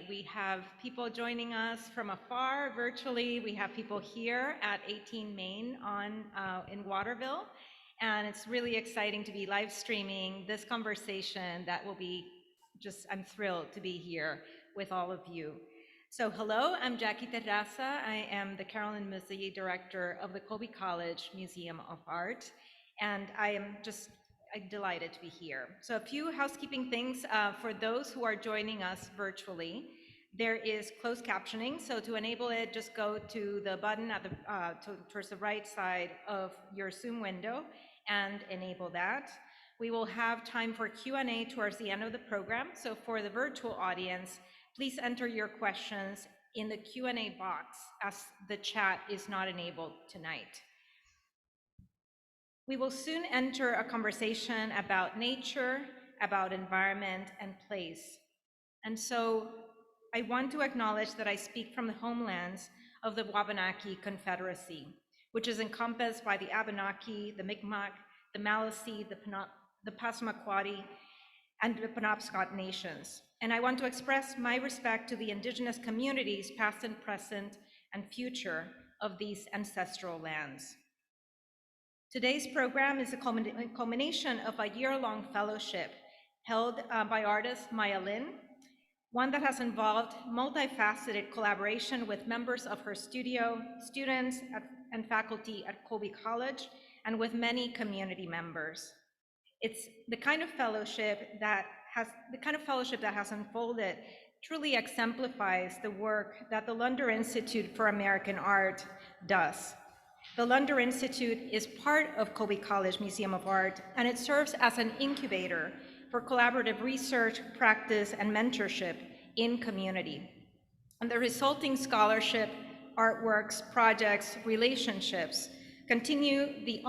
tonight. We have people joining us from afar virtually. We have people here at 18 Main in Waterville. And it's really exciting to be live streaming this conversation that will be I'm thrilled to be here with all of you. So hello, I'm Jackie Terraza. I am the Carolyn Musayi Director of the Colby College Museum of Art. And I'm delighted to be here. So a few housekeeping things for those who are joining us virtually. There is closed captioning, so to enable it, just go to the button at towards the right side of your Zoom window and enable that. We will have time for Q&A towards the end of the program. So for the virtual audience, please enter your questions in the Q&A box as the chat is not enabled tonight. We will soon enter a conversation about nature, about environment and place. And so I want to acknowledge that I speak from the homelands of the Wabanaki Confederacy, which is encompassed by the Abenaki, the Mi'kmaq, the Maliseet, the Passamaquoddy, and the Penobscot nations. And I want to express my respect to the indigenous communities, past and present and future, of these ancestral lands. Today's program is a culmination of a year-long fellowship held by artist Maya Lin, one that has involved multifaceted collaboration with members of her studio, students and faculty at Colby College, and with many community members. It's the kind of fellowship that has unfolded truly exemplifies the work that the Lunder Institute for American Art does. The Lunder Institute is part of Colby College Museum of Art, and it serves as an incubator for collaborative research, practice, and mentorship in community. And the resulting scholarship, artworks, projects, relationships continue the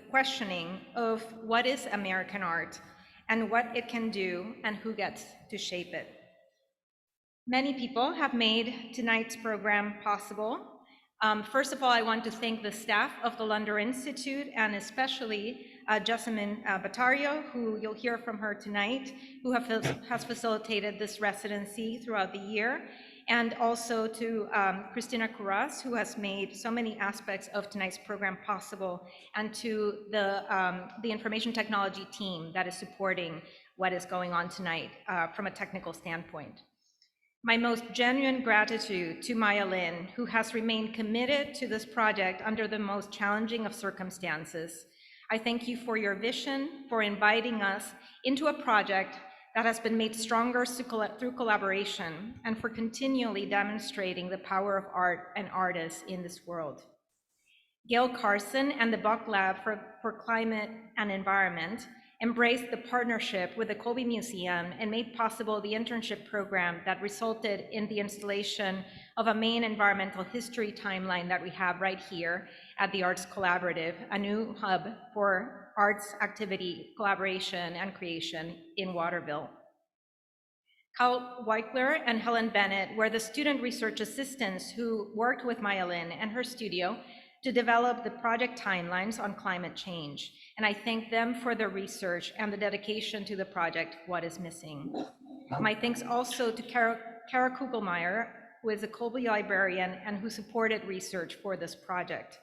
questioning of what is American art and what it can do and who gets to shape it. Many people have made tonight's program possible. First of all, I want to thank the staff of the Lunder Institute and especially Jessamine Batario, who you'll hear from her tonight, who has facilitated this residency throughout the year, and also to Christina Curas, who has made so many aspects of tonight's program possible, and to the information technology team that is supporting what is going on tonight from a technical standpoint. My most genuine gratitude to Maya Lin, who has remained committed to this project under the most challenging of circumstances. I thank you for your vision, for inviting us into a project that has been made stronger through collaboration, and for continually demonstrating the power of art and artists in this world. Gail Carson and the Buck Lab for Climate and Environment embraced the partnership with the Colby Museum and made possible the internship program that resulted in the installation of a main environmental history timeline that we have right here at the Arts Collaborative, a new hub for arts activity, collaboration, and creation in Waterville. Kyle Weichler and Helen Bennett were the student research assistants who worked with Maya Lin and her studio to develop the project timelines on climate change. And I thank them for their research and the dedication to the project, What is Missing. My thanks also to Kara Kugelmeyer, who is a Colby librarian and who supported research for this project,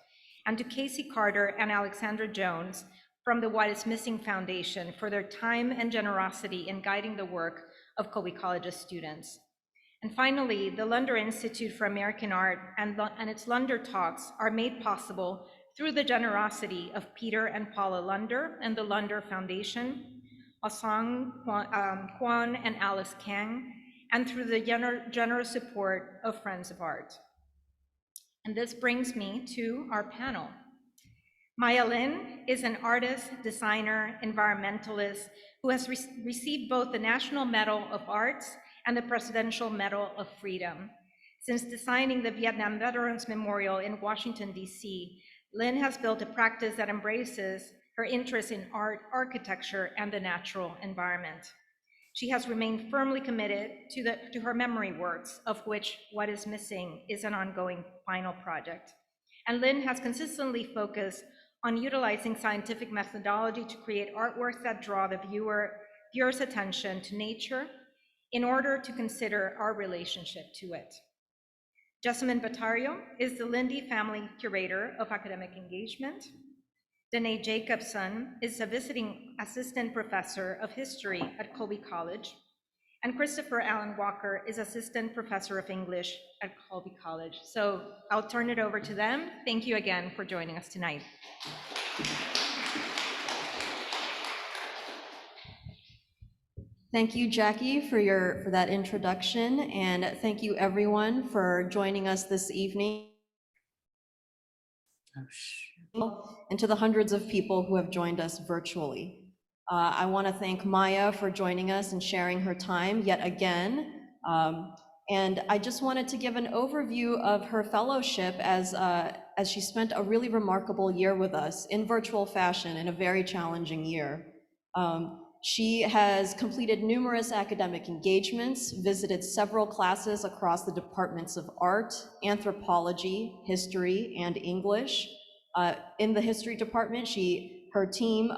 and to Casey Carter and Alexandra Jones from the What is Missing Foundation for their time and generosity in guiding the work of Colby College's students. And finally, the Lunder Institute for American Art and its Lunder Talks are made possible through the generosity of Peter and Paula Lunder and the Lunder Foundation, Asang Kwan and Alice Kang, and through the generous support of Friends of Art. And this brings me to our panel. Maya Lin is an artist, designer, environmentalist who has received both the National Medal of Arts and the Presidential Medal of Freedom. Since designing the Vietnam Veterans Memorial in Washington, D.C., Lin has built a practice that embraces her interest in art, architecture, and the natural environment. She has remained firmly committed to her memory works, of which What is Missing is an ongoing final project. And Lin has consistently focused on utilizing scientific methodology to create artworks that draw the viewer's attention to nature, in order to consider our relationship to it. Jessamine Batario is the Lindy Family Curator of Academic Engagement. Danae Jacobson is a visiting assistant professor of history at Colby College. And Christopher Allen Walker is assistant professor of English at Colby College. So I'll turn it over to them. Thank you again for joining us tonight. Thank you, Jackie, for that introduction, and thank you everyone for joining us this evening, and to the hundreds of people who have joined us virtually. I want to thank Maya for joining us and sharing her time yet again. And I just wanted to give an overview of her fellowship as she spent a really remarkable year with us in virtual fashion in a very challenging year. She has completed numerous academic engagements, visited several classes across the departments of art, anthropology, history, and English. In the history department, her team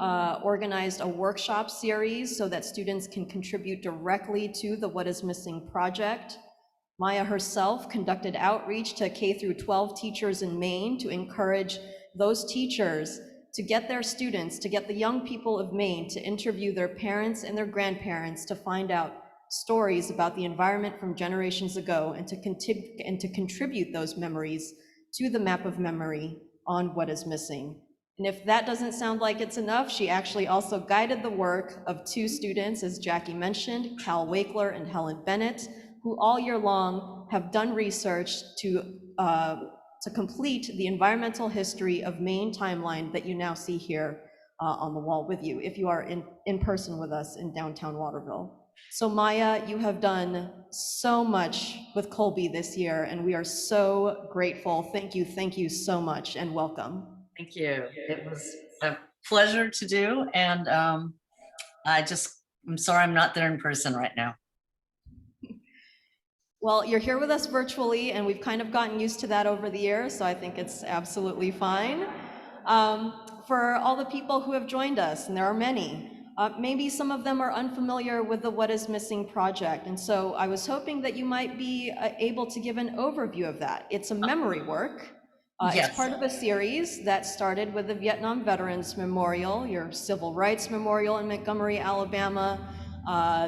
organized a workshop series so that students can contribute directly to the What is Missing project. Maya herself conducted outreach to K through 12 teachers in Maine to encourage those teachers to get their students, to get the young people of Maine to interview their parents and their grandparents to find out stories about the environment from generations ago and to contribute those memories to the map of memory on What is Missing. And if that doesn't sound like it's enough, she actually also guided the work of two students, as Jackie mentioned, Cal Wakeler and Helen Bennett, who all year long have done research to complete the environmental history of Maine timeline that you now see here on the wall with you, if you are in person with us in downtown Waterville. So Maya, you have done so much with Colby this year, and we are so grateful. Thank you so much, and welcome. Thank you. It was a pleasure to do, and I'm sorry I'm not there in person right now. Well, you're here with us virtually, and we've kind of gotten used to that over the years, so I think it's absolutely fine. For all the people who have joined us, and there are many, maybe some of them are unfamiliar with the What is Missing project, and so I was hoping that you might be able to give an overview of that. It's a memory work. Yes. It's part of a series that started with the Vietnam Veterans Memorial, your Civil Rights Memorial in Montgomery, Alabama,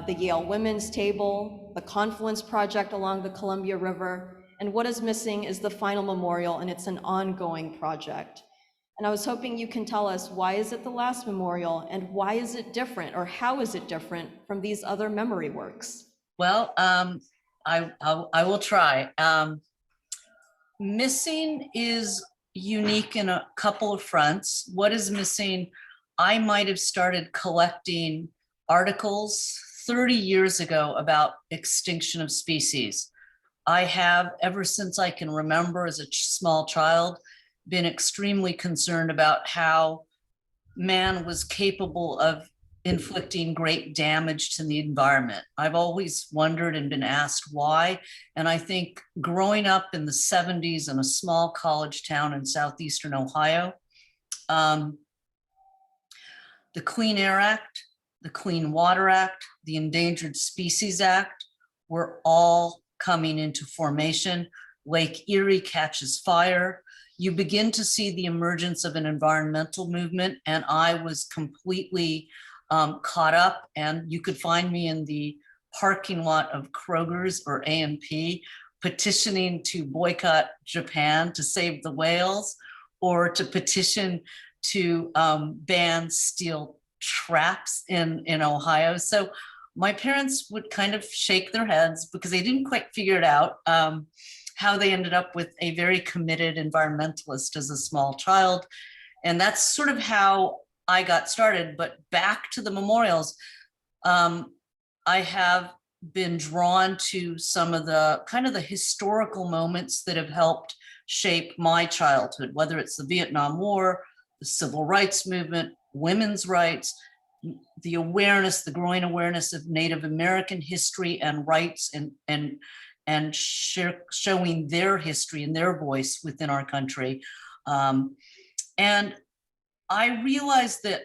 the Yale Women's Table, the Confluence Project along the Columbia River, and What is Missing is the final memorial, and it's an ongoing project. And I was hoping you can tell us, why is it the last memorial, and why is it different, or how is it different from these other memory works? Well, I will try. Missing is unique in a couple of fronts. What is Missing, I might have started collecting articles 30 years ago about extinction of species. I have, ever since I can remember as a small child, been extremely concerned about how man was capable of inflicting great damage to the environment. I've always wondered and been asked why. And I think growing up in the 70s in a small college town in southeastern Ohio, the Clean Air Act, the Clean Water Act, the Endangered Species Act were all coming into formation. Lake Erie catches fire. You begin to see the emergence of an environmental movement, and I was completely caught up, and you could find me in the parking lot of Kroger's or A&P petitioning to boycott Japan to save the whales, or to petition to ban steel traps in Ohio. So my parents would kind of shake their heads because they didn't quite figure it out, how they ended up with a very committed environmentalist as a small child. And that's sort of how I got started. But back to the memorials, I have been drawn to some of the kind of the historical moments that have helped shape my childhood, whether it's the Vietnam War, the Civil Rights Movement, women's rights, the awareness, the growing awareness of Native American history and rights, and showing their history and their voice within our country. And I realized that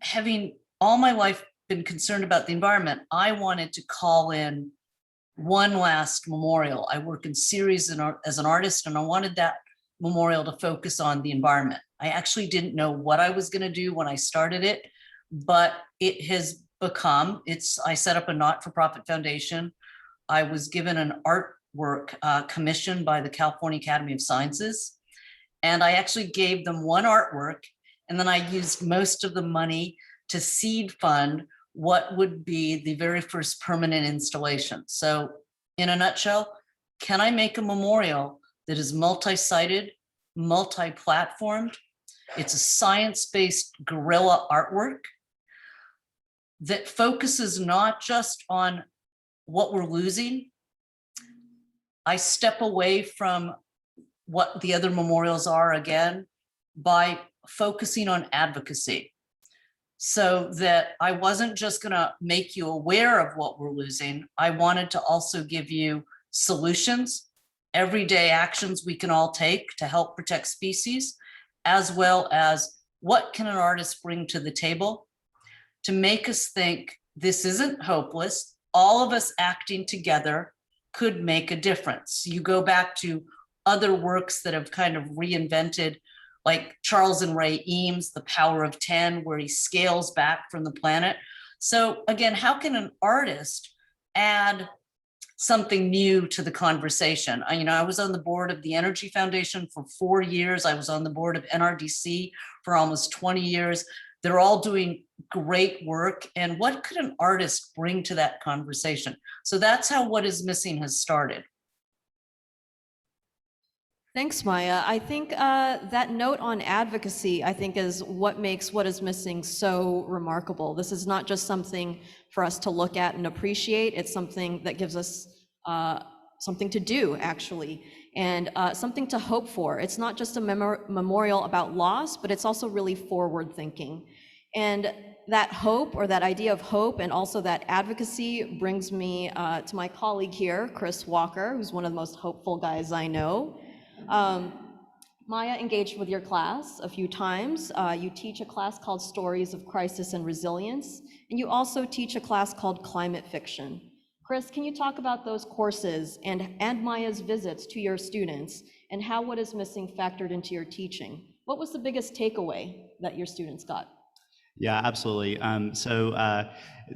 having all my life been concerned about the environment, I wanted to call in one last memorial. I work in series as an artist, and I wanted that memorial to focus on the environment. I actually didn't know what I was going to do when I started it, but it has become, I set up a not-for-profit foundation. I was given an artwork commissioned by the California Academy of Sciences, and I actually gave them one artwork, and then I used most of the money to seed fund what would be the very first permanent installation. So in a nutshell, can I make a memorial that is multi-sited, multi-platformed? It's a science-based guerrilla artwork that focuses not just on what we're losing. I step away from what the other memorials are again by focusing on advocacy, so that I wasn't just going to make you aware of what we're losing. I wanted to also give you solutions, everyday actions we can all take to help protect species, as well as what can an artist bring to the table to make us think this isn't hopeless. All of us acting together could make a difference. You go back to other works that have kind of reinvented, like Charles and Ray Eames, The Power of 10, where he scales back from the planet. So again, how can an artist add something new to the conversation? I was on the board of the Energy Foundation for 4 years. I was on the board of NRDC for almost 20 years. They're all doing great work. And what could an artist bring to that conversation? So that's how What Is Missing has started. Thanks, Maya. I think that note on advocacy, I think, is what makes What Is Missing so remarkable. This is not just something for us to look at and appreciate. It's something that gives us something to do, actually, and something to hope for. It's not just a memorial about loss, but it's also really forward thinking. And that hope, or that idea of hope, and also that advocacy brings me to my colleague here, Chris Walker, who's one of the most hopeful guys I know. Maya engaged with your class a few times. You teach a class called Stories of Crisis and Resilience, and you also teach a class called Climate Fiction. Chris, can you talk about those courses and Maya's visits to your students and how What Is Missing factored into your teaching? What was the biggest takeaway that your students got? Yeah, absolutely. So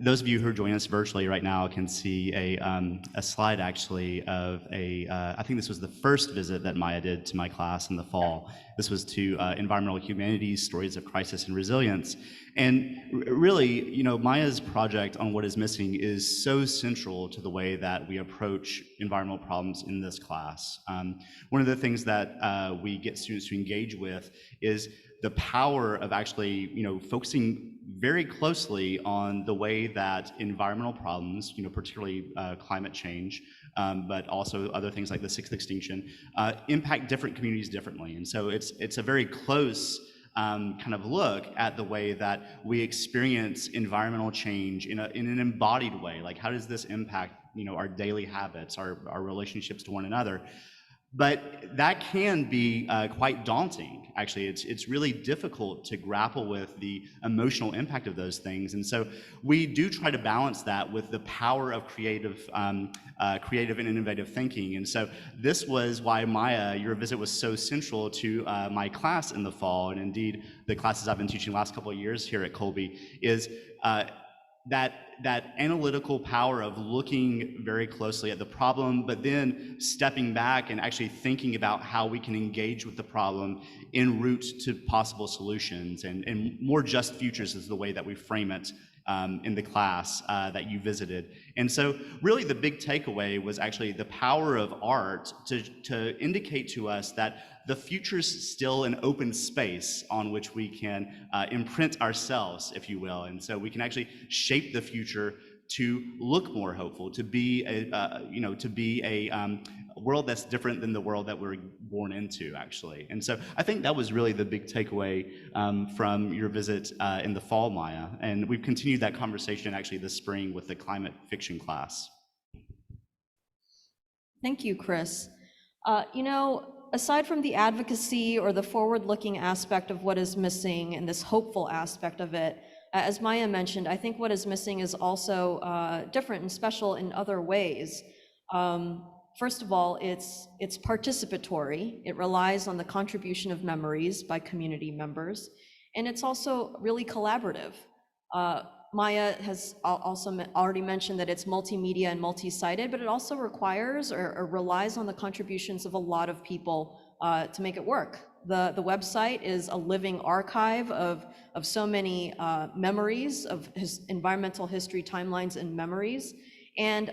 those of you who are joining us virtually right now can see a slide actually of I think this was the first visit that Maya did to my class in the fall. This was to Environmental Humanities, Stories of Crisis and Resilience. And really, Maya's project on What Is Missing is so central to the way that we approach environmental problems in this class. One of the things that we get students to engage with is the power of actually, focusing very closely on the way that environmental problems, particularly climate change, but also other things like the sixth extinction, impact different communities differently. And so it's a very close kind of look at the way that we experience environmental change in an embodied way. Like, how does this impact, our daily habits, our relationships to one another? But that can be quite daunting. Actually, it's really difficult to grapple with the emotional impact of those things. And so we do try to balance that with the power of creative and innovative thinking. And so this was why, Maya, your visit was so central to my class in the fall, and indeed the classes I've been teaching the last couple of years here at Colby, is that analytical power of looking very closely at the problem, but then stepping back and actually thinking about how we can engage with the problem en route to possible solutions, and more just futures is the way that we frame it in the class that you visited. And so really the big takeaway was actually the power of art to indicate to us that the future is still an open space on which we can imprint ourselves, if you will. And so we can actually shape the future to look more hopeful, to be a world that's different than the world that we're born into, actually. And so I think that was really the big takeaway from your visit in the fall, Maya. And we've continued that conversation actually this spring with the climate fiction class. Thank you, Chris. Aside from the advocacy or the forward-looking aspect of What Is Missing and this hopeful aspect of it, As Maya mentioned, I think what is missing is also different and special in other ways. First of all, it's participatory. It relies on the contribution of memories by community members, and it's also really collaborative. Maya has also already mentioned that it's multimedia and multi-sided, but it also requires or relies on the contributions of a lot of people to make it work. The website is a living archive of so many memories of environmental history timelines and memories. And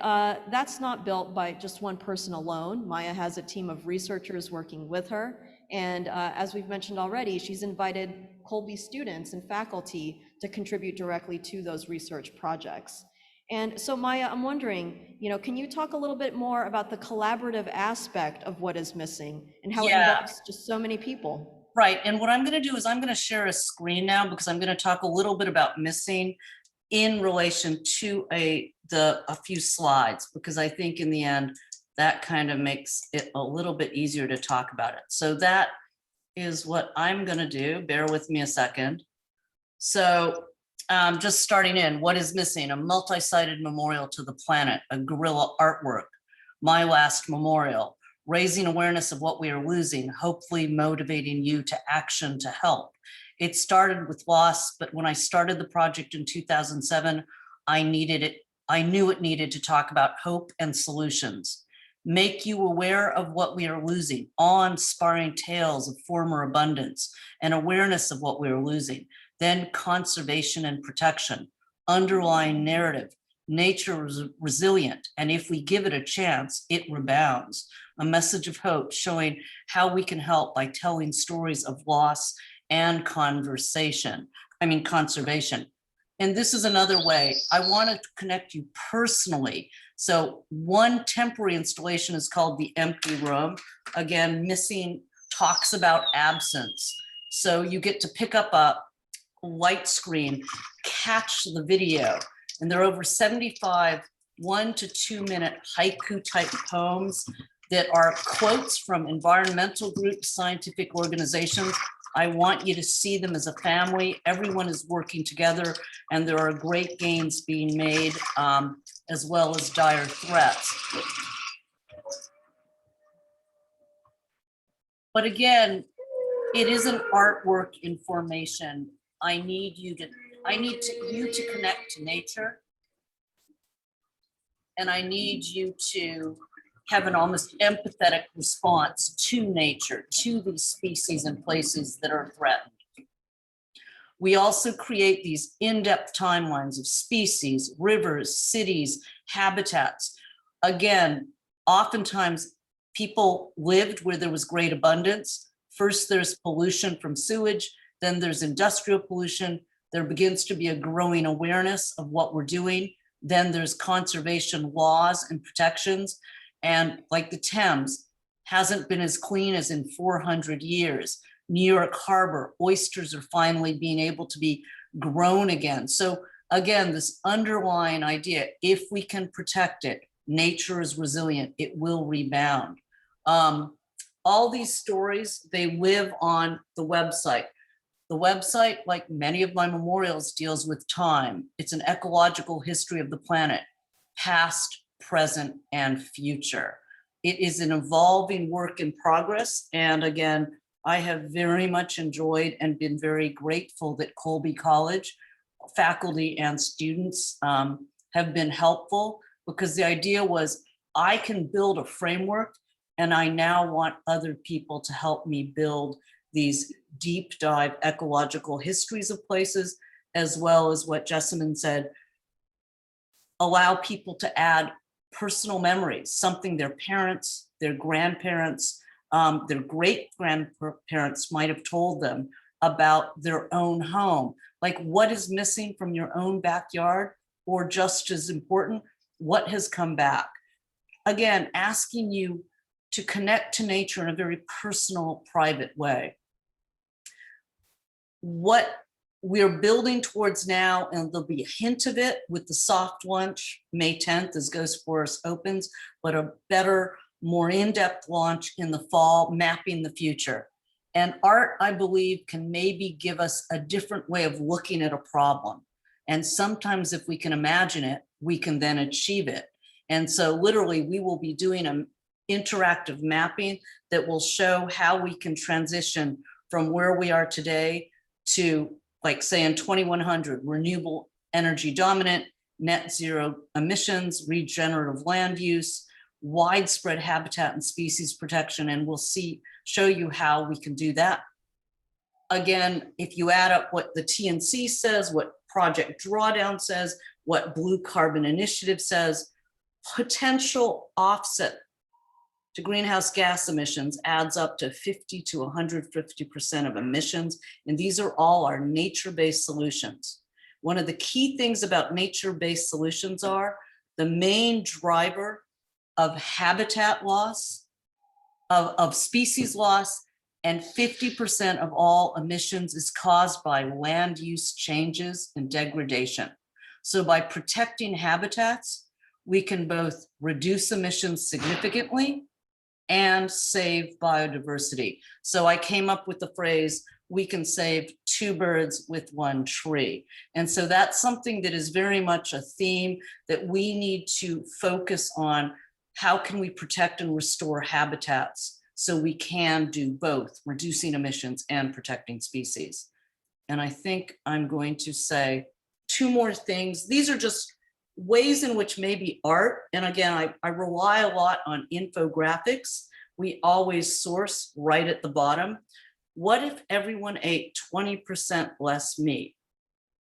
that's not built by just one person alone. Maya has a team of researchers working with her. And as we've mentioned already, she's invited Colby students and faculty to contribute directly to those research projects. And so Maya, I'm wondering, can you talk a little bit more about the collaborative aspect of what is missing and how it involves just so many people? Right. And what I'm going to do is I'm going to share a screen now because I'm going to talk a little bit about missing in relation to a few slides, because I think in the end, that kind of makes it a little bit easier to talk about it. So that is what I'm going to do. Bear with me a second. So just starting in, what is missing? A multi-sided memorial to the planet, a guerrilla artwork, my last memorial, raising awareness of what we are losing, hopefully motivating you to action to help. It started with loss, but when I started the project in 2007, I knew it needed to talk about hope and solutions. Make you aware of what we are losing, awe-inspiring tales of former abundance and awareness of what we are losing. Then conservation and protection, underlying narrative, nature is resilient, and if we give it a chance, it rebounds. A message of hope showing how we can help by telling stories of loss and conservation. And this is another way I want to connect you personally. So one temporary installation is called The Empty Room. Again, missing talks about absence. So you get to pick up a white screen, catch the video, and there are over 75 1 to 2 minute haiku type poems that are quotes from environmental groups, scientific organizations. I want you to see them as a family. Everyone is working together, and there are great gains being made, as well as dire threats. But again, it is an artwork in formation. I need you to connect to nature, and I need you to have an almost empathetic response to nature, to these species and places that are threatened. We also create these in-depth timelines of species, rivers, cities, habitats. Again, oftentimes people lived where there was great abundance. First, there's pollution from sewage, then there's industrial pollution. There begins to be a growing awareness of what we're doing. Then there's conservation laws and protections. And like the Thames hasn't been as clean as in 400 years. New York Harbor, oysters are finally being able to be grown again. So again, this underlying idea, if we can protect it, nature is resilient, it will rebound. All these stories, they live on the website. The website, like many of my memorials, deals with time. It's an ecological history of the planet, past, present, and future. It is an evolving work in progress. And again, I have very much enjoyed and been very grateful that Colby College faculty and students have been helpful, because the idea was I can build a framework, and I now want other people to help me build these deep dive ecological histories of places, as well as what Jessamine said, allow people to add personal memories, something their parents, their grandparents, their great-grandparents might have told them about their own home. Like, what is missing from your own backyard, or just as important, what has come back? Again, asking you to connect to nature in a very personal, private way. What we're building towards now, and there'll be a hint of it with the soft launch May 10th as Ghost Forest opens, but a better, more in-depth launch in the fall, mapping the future. And art, I believe, can maybe give us a different way of looking at a problem. And sometimes if we can imagine it, we can then achieve it. And so literally we will be doing an interactive mapping that will show how we can transition from where we are today to, like, say in 2100, renewable energy dominant, net zero emissions, regenerative land use, widespread habitat and species protection. And we'll show you how we can do that. Again, if you add up what the TNC says, what Project Drawdown says, what Blue Carbon Initiative says, potential offset to greenhouse gas emissions adds up to 50 to 150% of emissions. And these are all our nature-based solutions. One of the key things about nature-based solutions are the main driver of habitat loss, of species loss, and 50% of all emissions is caused by land use changes and degradation. So by protecting habitats, we can both reduce emissions significantly and save biodiversity. So I came up with the phrase, we can save 2 birds with 1 tree. And so that's something that is very much a theme that we need to focus on. How can we protect and restore habitats so we can do both, reducing emissions and protecting species? And I think I'm going to say 2 more things. These are just ways in which maybe art, and again, I rely a lot on infographics. We always source right at the bottom. What if everyone ate 20% less meat?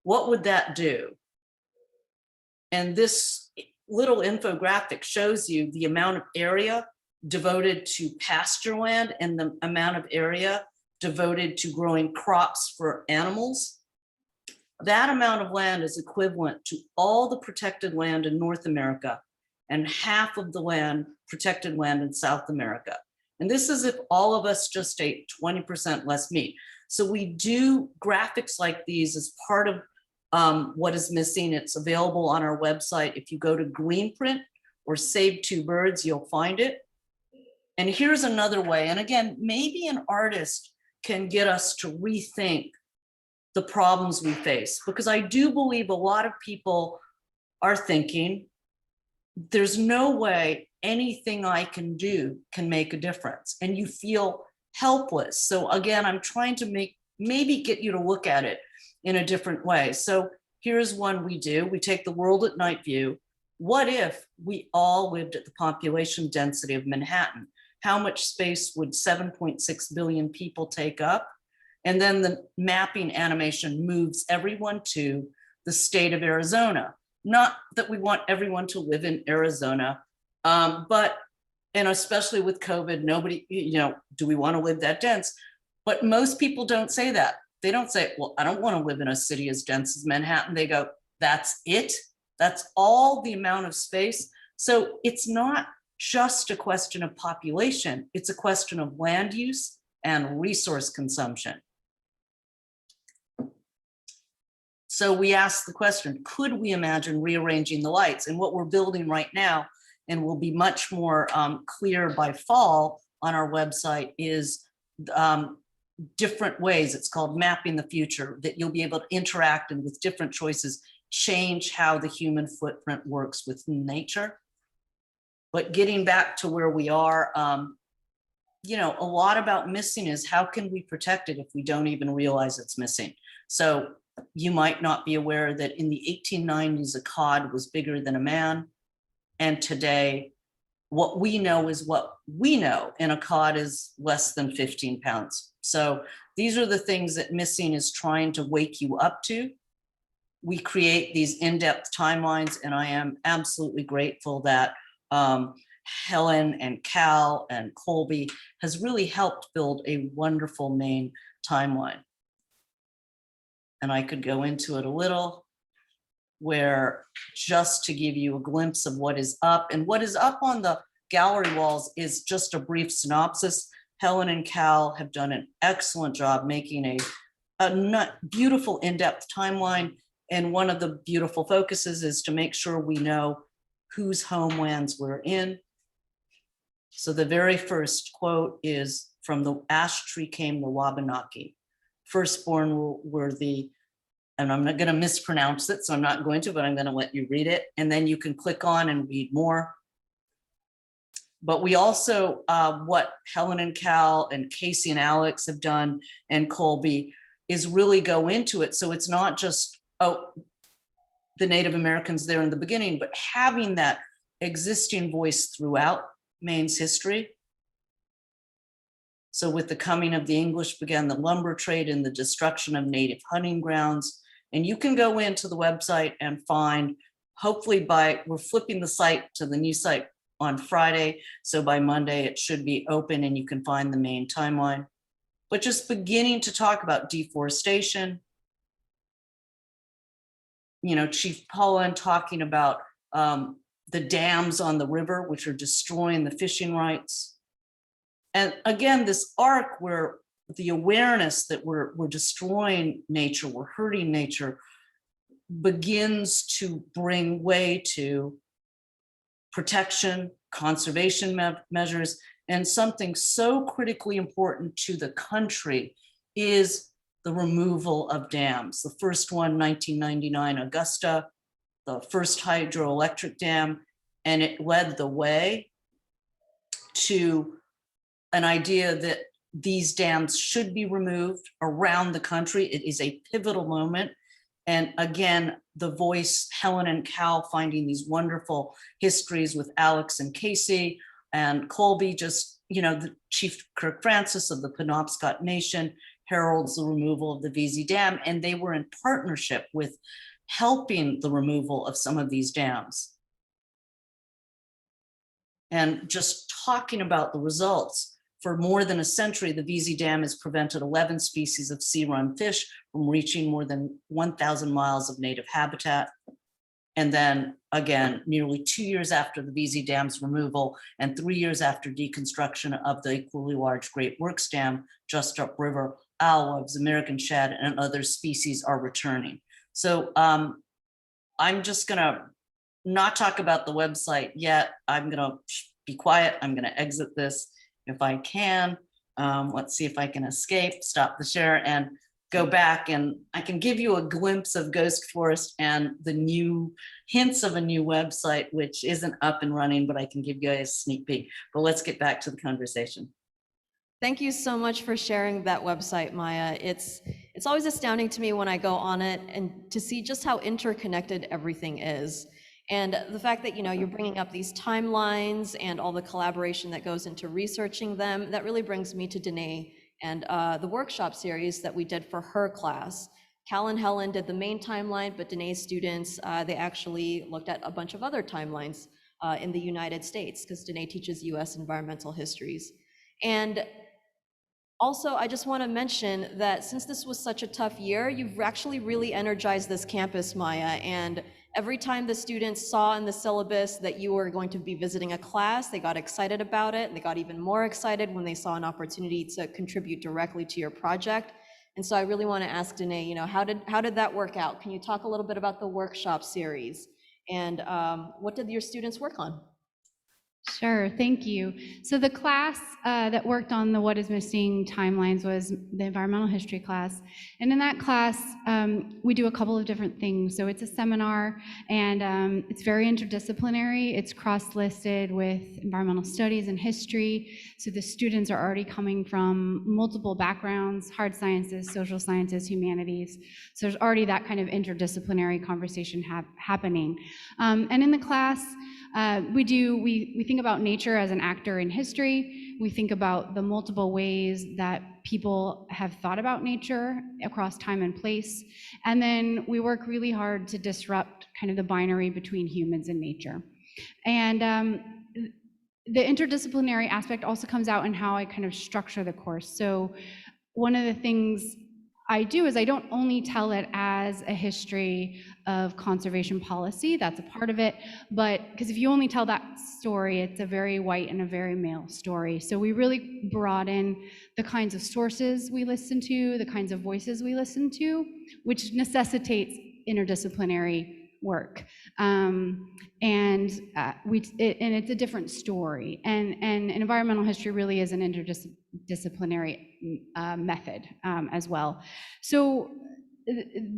What would that do? And this little infographic shows you the amount of area devoted to pasture land and the amount of area devoted to growing crops for animals. That amount of land is equivalent to all the protected land in North America and half of the land, protected land in South America. And this is if all of us just ate 20% less meat. So we do graphics like these as part of what is missing. It's available on our website. If you go to Greenprint or Save 2 Birds, you'll find it. And here's another way. And again, maybe an artist can get us to rethink the problems we face, because I do believe a lot of people are thinking, there's no way anything I can do can make a difference. And you feel helpless. So again, I'm trying to maybe get you to look at it in a different way. So here's one we do. We take the world at night view. What if we all lived at the population density of Manhattan? How much space would 7.6 billion people take up? And then the mapping animation moves everyone to the state of Arizona. Not that we want everyone to live in Arizona, but, and especially with COVID, nobody, do we want to live that dense? But most people don't say that. They don't say, well, I don't want to live in a city as dense as Manhattan. They go, that's it? That's all the amount of space? So it's not just a question of population. It's a question of land use and resource consumption. So we asked the question, could we imagine rearranging the lights? And what we're building right now, and will be much more clear by fall on our website, is different ways. It's called Mapping the Future, that you'll be able to interact and with different choices, change how the human footprint works with nature. But getting back to where we are, a lot about missing is how can we protect it if we don't even realize it's missing? So you might not be aware that in the 1890s, a cod was bigger than a man. And today, what we know is what we know, and a cod is less than 15 pounds. So these are the things that missing is trying to wake you up to. We create these in-depth timelines, and I am absolutely grateful that Helen and Cal and Colby has really helped build a wonderful main timeline. And I could go into it a little, where just to give you a glimpse of what is up, and what is up on the gallery walls is just a brief synopsis. Helen and Cal have done an excellent job making a beautiful in-depth timeline. And one of the beautiful focuses is to make sure we know whose homelands we're in. So the very first quote is, "From the ash tree came the Wabanaki. Firstborn were the," and I'm not going to mispronounce it, so I'm not going to, but I'm going to let you read it. And then you can click on and read more. But we also, what Helen and Cal and Casey and Alex have done, and Colby, is really go into it. So it's not just, oh, the Native Americans there in the beginning, but having that existing voice throughout Maine's history. So with the coming of the English began the lumber trade and the destruction of native hunting grounds. And you can go into the website and find, hopefully we're flipping the site to the new site on Friday. So by Monday, it should be open and you can find the main timeline. But just beginning to talk about deforestation, Chief Paulin talking about the dams on the river, which are destroying the fishing rights. And again, this arc where the awareness that we're destroying nature, we're hurting nature, begins to bring way to protection, conservation measures, and something so critically important to the country is the removal of dams. The first one, 1999, Augusta, the first hydroelectric dam, and it led the way to an idea that these dams should be removed around the country. It is a pivotal moment. And again, the voice, Helen and Cal finding these wonderful histories with Alex and Casey, and Colby, just, the Chief Kirk Francis of the Penobscot Nation heralds the removal of the VZ Dam, and they were in partnership with helping the removal of some of these dams. And just talking about the results, for more than a century, the VZ Dam has prevented 11 species of sea-run fish from reaching more than 1,000 miles of native habitat. And then again, nearly 2 years after the VZ Dam's removal and 3 years after deconstruction of the equally large Great Works Dam just upriver, alewives, American shad, and other species are returning. So I'm just gonna not talk about the website yet. I'm gonna be quiet. I'm gonna exit this if I can. Let's see if I can escape, stop the share, and go back, and I can give you a glimpse of Ghost Forest and the new hints of a new website, which isn't up and running, but I can give you guys a sneak peek. But let's get back to the conversation. Thank you so much for sharing that website, Maya. It's always astounding to me when I go on it and to see just how interconnected everything is. And the fact that, you're bringing up these timelines and all the collaboration that goes into researching them, that really brings me to Danae and the workshop series that we did for her class. Cal and Helen did the main timeline, but Danae's students, they actually looked at a bunch of other timelines in the United States, because Danae teaches US environmental histories. And also, I just want to mention that since this was such a tough year, you've actually really energized this campus, Maya. And every time the students saw in the syllabus that you were going to be visiting a class, they got excited about it. They got even more excited when they saw an opportunity to contribute directly to your project. And so I really want to ask Danae, how did that work out? Can you talk a little bit about the workshop series? And what did your students work on? Sure, thank you. So the class that worked on the What is Missing timelines was the environmental history class. And in that class, we do a couple of different things. So it's a seminar, and it's very interdisciplinary. It's cross-listed with environmental studies and history. So the students are already coming from multiple backgrounds: hard sciences, social sciences, humanities. So there's already that kind of interdisciplinary conversation happening. And in the class, we think about nature as an actor in history. We think about the multiple ways that people have thought about nature across time and place. And then we work really hard to disrupt kind of the binary between humans and nature. And the interdisciplinary aspect also comes out in how I kind of structure the course. So one of the things I do is I don't only tell it as a history of conservation policy, that's a part of it, but because if you only tell that story, it's a very white and a very male story. So we really broaden the kinds of sources we listen to, the kinds of voices we listen to, which necessitates interdisciplinary work. And it's a different story. And environmental history really is an interdisciplinary method as well. So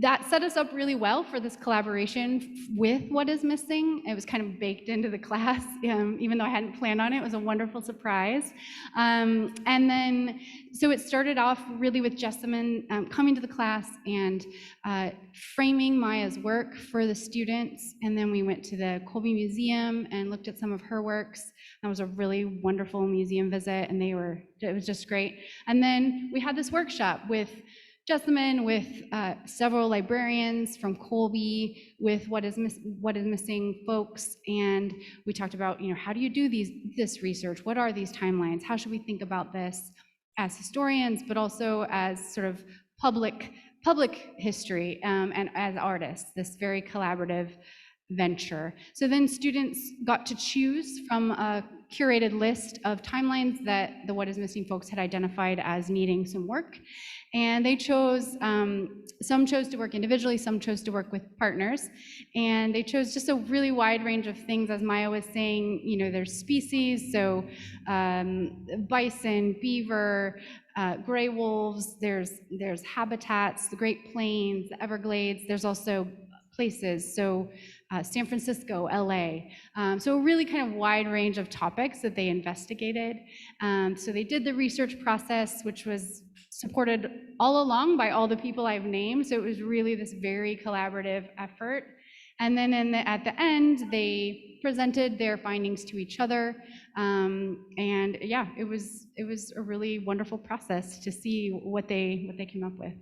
that set us up really well for this collaboration with What is Missing. It was kind of baked into the class, even though I hadn't planned on it. It was a wonderful surprise. And then, so it started off really with Jessamine coming to the class and framing Maya's work for the students. And then we went to the Colby Museum and looked at some of her works. That was a really wonderful museum visit, and it was just great. And then we had this workshop with Jessamine, with several librarians from Colby, with What is Missing folks, and we talked about, how do you do this research? What are these timelines? How should we think about this as historians, but also as sort of public history and as artists, this very collaborative venture. So then students got to choose from a curated list of timelines that the What is Missing folks had identified as needing some work. And they chose, some chose to work individually, some chose to work with partners. And they chose just a really wide range of things, as Maya was saying, there's species, so bison, beaver, gray wolves, there's habitats, the Great Plains, the Everglades, there's also places, so San Francisco, LA. So a really kind of wide range of topics that they investigated. So they did the research process, which was supported all along by all the people I've named. So it was really this very collaborative effort. And then at the end, they presented their findings to each other. And yeah, it was a really wonderful process to see what they came up with.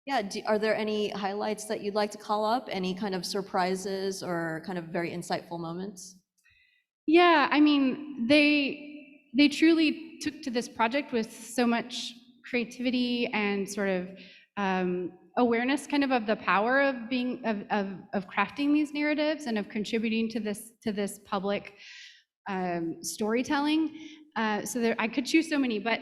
Yeah, are there any highlights that you'd like to call up? Any kind of surprises or kind of very insightful moments? Yeah, I mean, they truly took to this project with so much creativity and sort of awareness kind of the power of being of crafting these narratives and of contributing to this public storytelling. So I could choose so many, but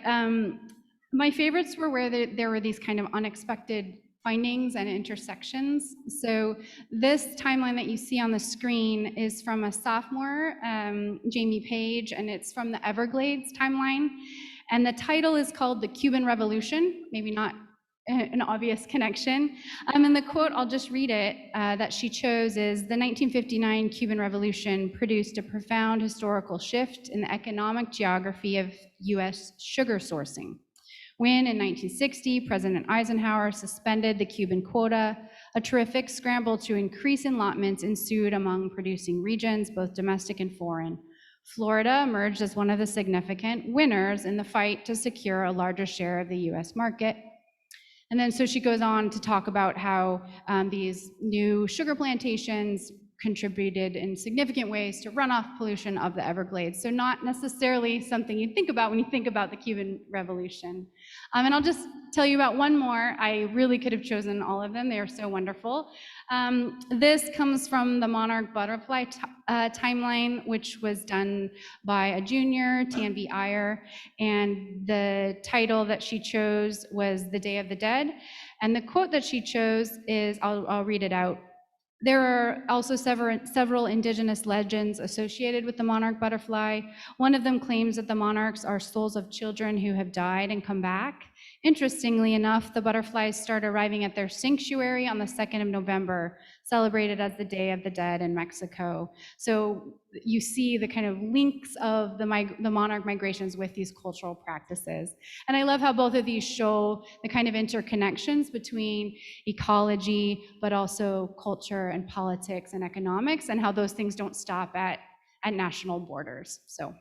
my favorites were where there were these kind of unexpected findings and intersections. So this timeline that you see on the screen is from a sophomore, Jamie Page, and it's from the Everglades timeline. And the title is called The Cuban Revolution, maybe not an obvious connection. And the quote, I'll just read it, that she chose is, "The 1959 Cuban Revolution produced a profound historical shift in the economic geography of US sugar sourcing. When, in 1960, President Eisenhower suspended the Cuban quota, a terrific scramble to increase allotments ensued among producing regions, both domestic and foreign. Florida emerged as one of the significant winners in the fight to secure a larger share of the US market." And then so she goes on to talk about how these new sugar plantations contributed in significant ways to runoff pollution of the Everglades. So not necessarily something you think about when you think about the Cuban Revolution. And I'll just tell you about one more. I really could have chosen all of them. They are so wonderful. This comes from the monarch butterfly timeline, which was done by a junior, Tanvi Iyer, and the title that she chose was The Day of the Dead. And the quote that she chose is, I'll read it out. "There are also several indigenous legends associated with the monarch butterfly. One of them claims that the monarchs are souls of children who have died and come back. Interestingly enough, the butterflies start arriving at their sanctuary on the 2nd of November, celebrated as the Day of the Dead in Mexico." So you see the kind of links of the monarch migrations with these cultural practices. And I love how both of these show the kind of interconnections between ecology, but also culture and politics and economics, and how those things don't stop at national borders. So.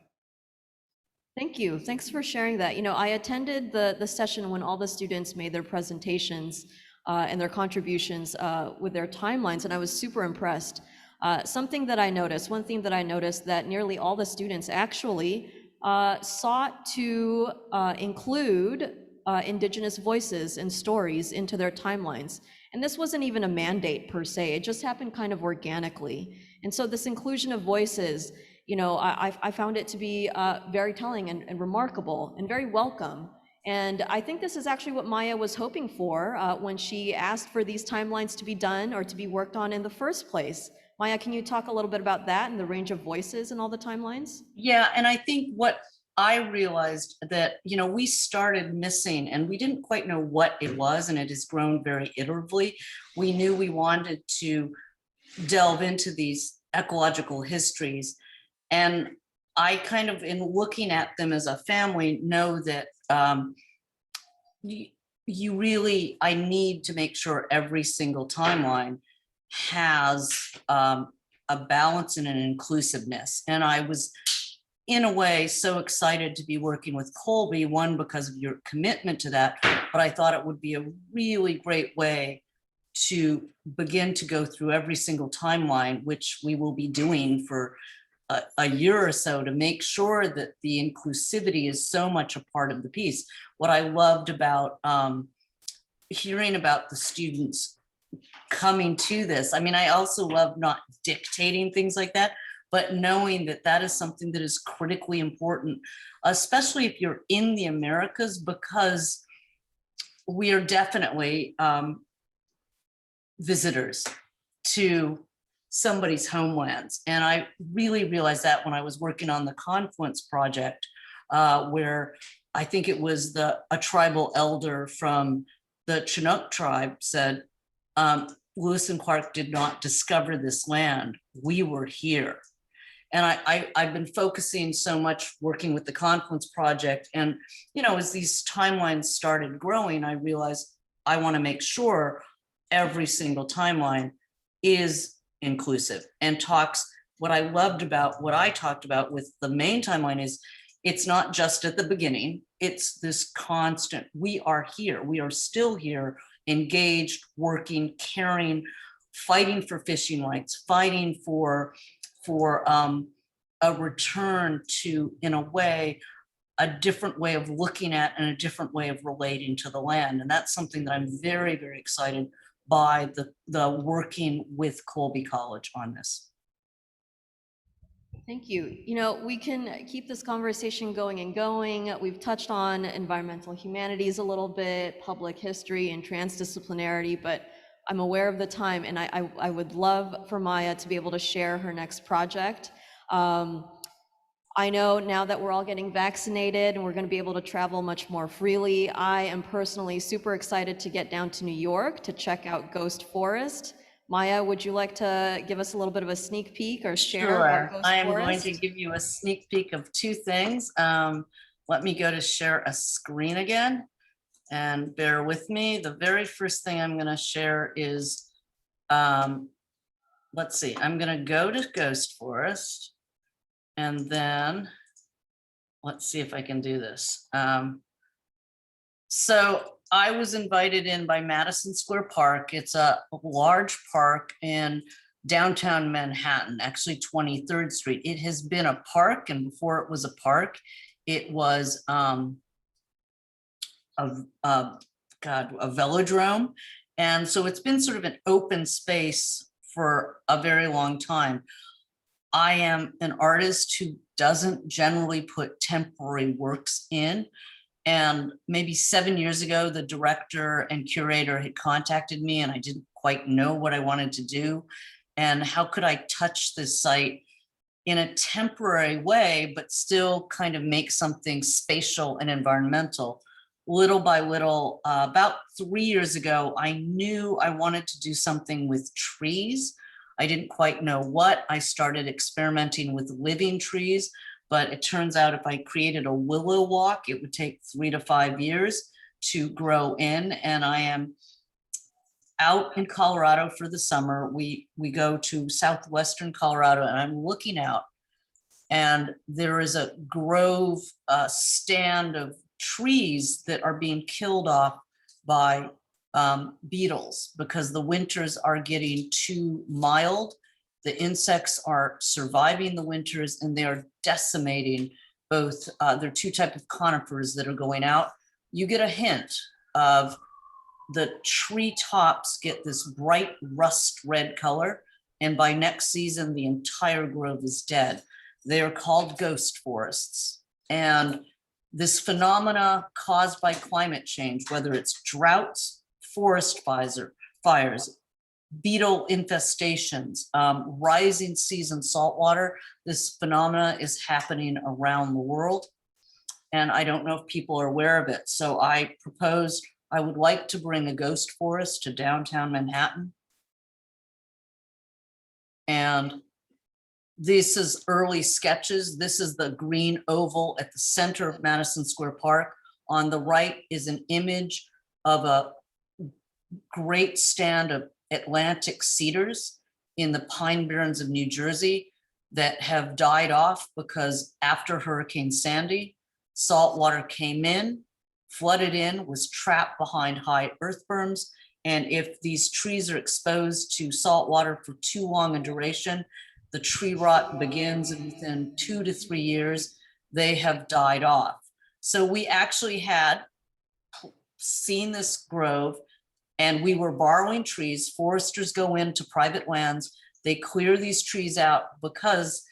Thank you. Thanks for sharing that. I attended the session when all the students made their presentations and their contributions with their timelines, and I was super impressed. One thing that I noticed that nearly all the students actually sought to include Indigenous voices and stories into their timelines. And this wasn't even a mandate per se, it just happened kind of organically. And so this inclusion of voices, I found it to be very telling and remarkable and very welcome. And I think this is actually what Maya was hoping for when she asked for these timelines to be done or to be worked on in the first place. Maya, can you talk a little bit about that and the range of voices and all the timelines? Yeah, and I think what I realized that, we started missing and we didn't quite know what it was, and it has grown very iteratively. We knew we wanted to delve into these ecological histories. And I kind of, in looking at them as a family, know that I need to make sure every single timeline has a balance and an inclusiveness. And I was, in a way, so excited to be working with Colby, one, because of your commitment to that, but I thought it would be a really great way to begin to go through every single timeline, which we will be doing for a year or so, to make sure that the inclusivity is so much a part of the piece. What I loved about hearing about the students coming to this, I also love not dictating things like that, but knowing that that is something that is critically important, especially if you're in the Americas, because we are definitely visitors to somebody's homelands. And I really realized that when I was working on the Confluence project, where I think it was a tribal elder from the Chinook tribe said, Lewis and Clark did not discover this land, we were here. And I've been focusing so much working with the Confluence project. And, as these timelines started growing, I realized I want to make sure every single timeline is inclusive and talks. What I loved about what I talked about with the main timeline is it's not just at the beginning, it's this constant, we are here, we are still here, engaged, working, caring, fighting for fishing rights, fighting for a return to, in a way, a different way of looking at and a different way of relating to the land. And that's something that I'm very, very excited by the working with Colby College on this. Thank you. We can keep this conversation going and going. We've touched on environmental humanities a little bit, public history and transdisciplinarity, but I'm aware of the time, and I would love for Maya to be able to share her next project. I know now that we're all getting vaccinated and we're going to be able to travel much more freely, I am personally super excited to get down to New York to check out Ghost Forest. Maya, would you like to give us a little bit of a sneak peek or share about Ghost I am Forest? going to give you a sneak peek of two things. Let me go to share a screen again, and bear with me. The very first thing I'm going to share is, let's see, I'm going to go to Ghost Forest, and then let's see if I can do this. So I was invited in by Madison Square Park. It's a large park in downtown Manhattan, actually 23rd Street. It has been a park, and before it was a park, it was a velodrome. And so it's been sort of an open space for a very long time. I am an artist who doesn't generally put temporary works in. And maybe 7 years ago, the director and curator had contacted me, and I didn't quite know what I wanted to do. And how could I touch this site in a temporary way, but still kind of make something spatial and environmental? Little by little, about 3 years ago, I knew I wanted to do something with trees. I didn't quite know what. I started experimenting with living trees, but it turns out if I created a willow walk, it would take 3 to 5 years to grow in. And I am out in Colorado for the summer. We go to southwestern Colorado, and I'm looking out, and there is a grove, stand of trees that are being killed off by beetles because the winters are getting too mild. The insects are surviving the winters, and they are decimating both. There are two types of conifers that are going out. You get a hint of the tree tops get this bright rust red color, and by next season, the entire grove is dead. They are called ghost forests. And this phenomena caused by climate change, whether it's droughts, forest fires, beetle infestations, rising seas and saltwater, this phenomena is happening around the world. And I don't know if people are aware of it. So I proposed I would like to bring a ghost forest to downtown Manhattan. And this is early sketches. This is the green oval at the center of Madison Square Park. On the right is an image of a great stand of Atlantic cedars in the Pine Barrens of New Jersey that have died off because after Hurricane Sandy, salt water came in, flooded in, was trapped behind high earth berms. And if these trees are exposed to salt water for too long a duration, the tree rot begins, and within 2 to 3 years, they have died off. So we actually had seen this grove, and we were borrowing trees. Foresters go into private lands, they clear these trees out, because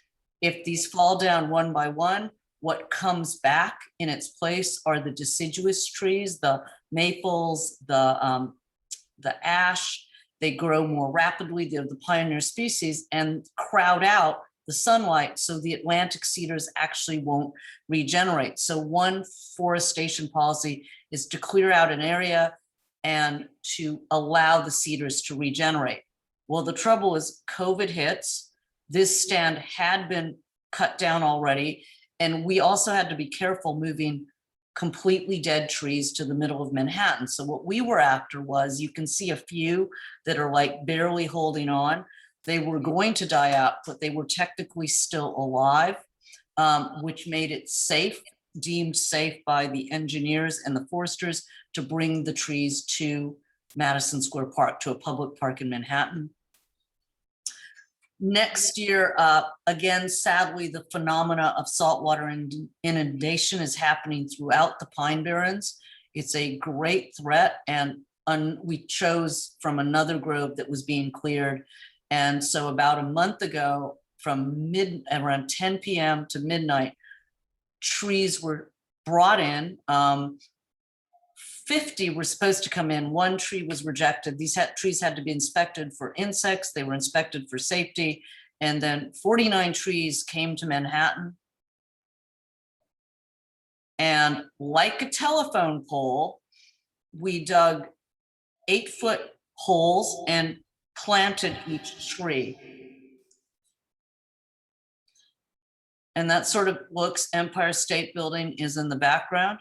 if these fall down one by one, what comes back in its place are the deciduous trees, the maples, the ash. They grow more rapidly. They're the pioneer species and crowd out the sunlight, so the Atlantic cedars actually won't regenerate. So one forestation policy is to clear out an area and to allow the cedars to regenerate. Well, the trouble is COVID hits. This stand had been cut down already, and we also had to be careful moving completely dead trees to the middle of Manhattan. So what we were after was, you can see a few that are like barely holding on. They were going to die out, but they were technically still alive, which made it safe, deemed safe by the engineers and the foresters to bring the trees to Madison Square Park, to a public park in Manhattan. Next year, again, sadly, the phenomena of saltwater inundation is happening throughout the Pine Barrens. It's a great threat, and we chose from another grove that was being cleared. And so about a month ago, from around 10 p.m. to midnight, trees were brought in. 50 were supposed to come in. One tree was rejected. These trees had to be inspected for insects. They were inspected for safety. And then 49 trees came to Manhattan. And like a telephone pole, we dug 8-foot holes and planted each tree. And that sort of looks, Empire State Building is in the background.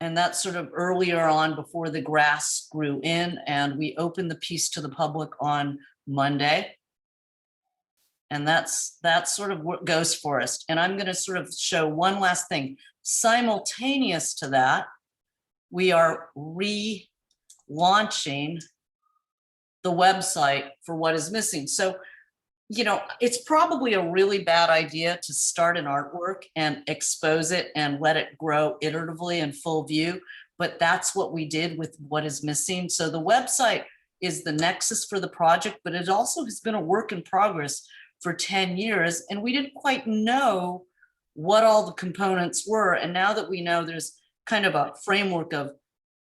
And that's sort of earlier on, before the grass grew in, and we opened the piece to the public on Monday. And that's sort of what Ghost Forest. And I'm going to sort of show one last thing. Simultaneous to that, we are relaunching the website for What Is Missing. So, you know, it's probably a really bad idea to start an artwork and expose it and let it grow iteratively in full view, but that's what we did with What Is Missing. So the website is the nexus for the project, but it also has been a work in progress for 10 years, and we didn't quite know what all the components were. And now that we know, there's kind of a framework of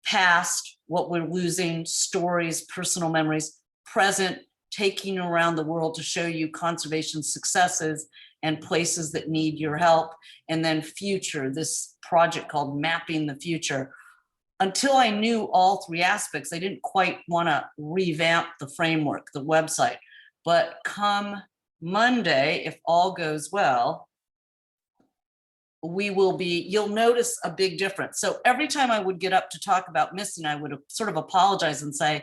past, what we're losing, stories, personal memories, present, taking you around the world to show you conservation successes and places that need your help, and then future, this project called Mapping the Future. Until I knew all three aspects, I didn't quite want to revamp the framework, the website. But come Monday, if all goes well, we will be, you'll notice a big difference. So every time I would get up to talk about missing, I would sort of apologize and say,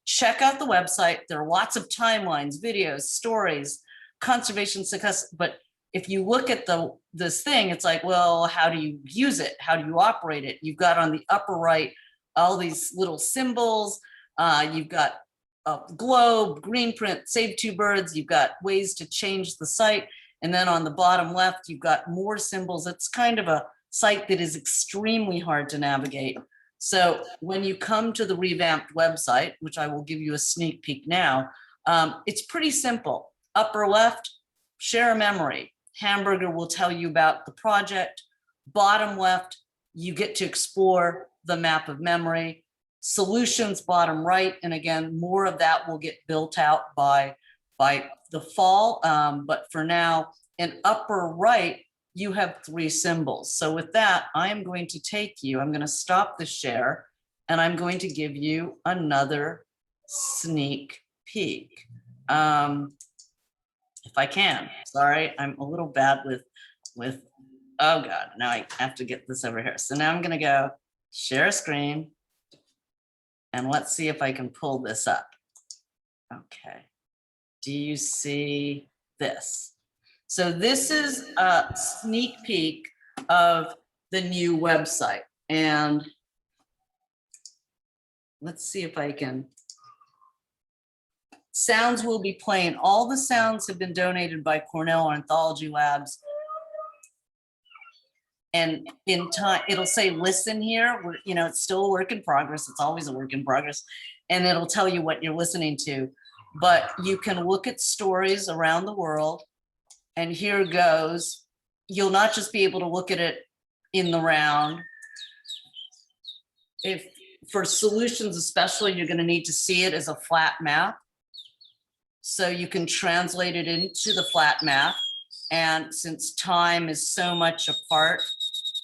check out the website. There are lots of timelines, videos, stories, conservation success. But if you look at this thing, it's like, well, how do you use it? How do you operate it? You've got on the upper right all these little symbols. You've got a globe, green print, save 2 birds. You've got ways to change the site. And then on the bottom left, you've got more symbols. It's kind of a site that is extremely hard to navigate. So when you come to the revamped website, which I will give you a sneak peek now, it's pretty simple. Upper left, share a memory. Hamburger will tell you about the project. Bottom left, you get to explore the map of memory. Solutions, bottom right, and again, more of that will get built out by the fall, but for now, in upper right, you have 3 symbols. So with that, I am going to take you, I'm going to stop the share, and I'm going to give you another sneak peek. If I can, sorry, I'm a little bad with, oh God, now I have to get this over here. So now I'm going to go share a screen, and let's see if I can pull this up. Okay. Do you see this? So this is a sneak peek of the new website. And let's see if I can. Sounds will be playing. All the sounds have been donated by Cornell Ornithology Labs. And in time, it'll say listen here. You know, it's still a work in progress. It's always a work in progress. And it'll tell you what you're listening to. But you can look at stories around the world, and here goes. You'll not just be able to look at it in the round. If for solutions especially, you're going to need to see it as a flat map. So you can translate it into the flat map. And since time is so much a part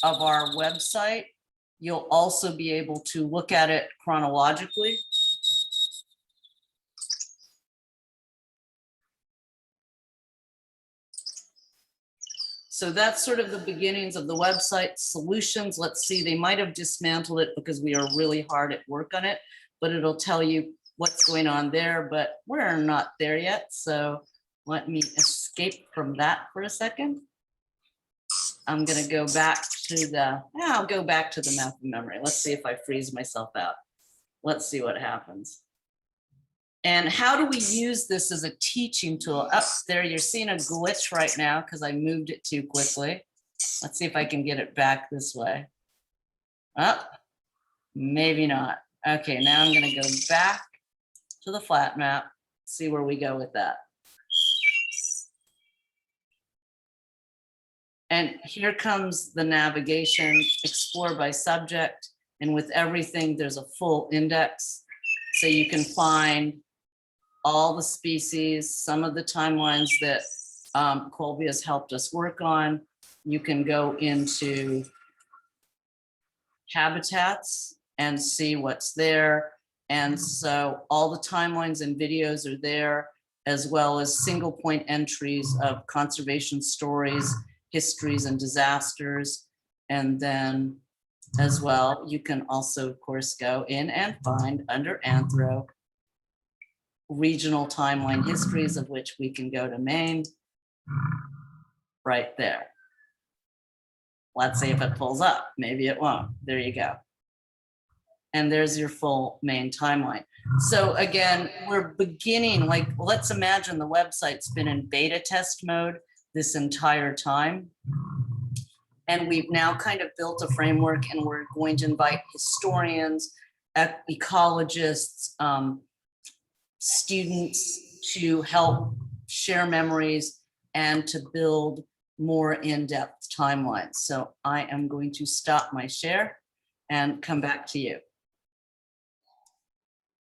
of our website, you'll also be able to look at it chronologically. So that's sort of the beginnings of the website. Solutions, let's see, they might have dismantled it because we are really hard at work on it, but it'll tell you what's going on there, but we're not there yet. So let me escape from that for a second. I'm gonna go back to I'll go back to the map of memory. Let's see if I freeze myself out. Let's see what happens. And how do we use this as a teaching tool? Up there, you're seeing a glitch right now because I moved it too quickly. Let's see if I can get it back this way. Oh, maybe not. Okay, now I'm gonna go back to the flat map, see where we go with that. And here comes the navigation, explore by subject. And with everything, there's a full index. So you can find all the species, some of the timelines that Colby has helped us work on. You can go into habitats and see what's there. And so all the timelines and videos are there, as well as single point entries of conservation stories, histories, and disasters. And then as well, you can also, of course, go in and find under Anthro regional timeline histories, of which we can go to Maine right there. Let's see if it pulls up. Maybe it won't. There you go. And there's your full Maine timeline. So again, we're beginning, like, let's imagine the website's been in beta test mode this entire time. And we've now kind of built a framework, and we're going to invite historians, ecologists, students to help share memories and to build more in-depth timelines. So I am going to stop my share and come back to you.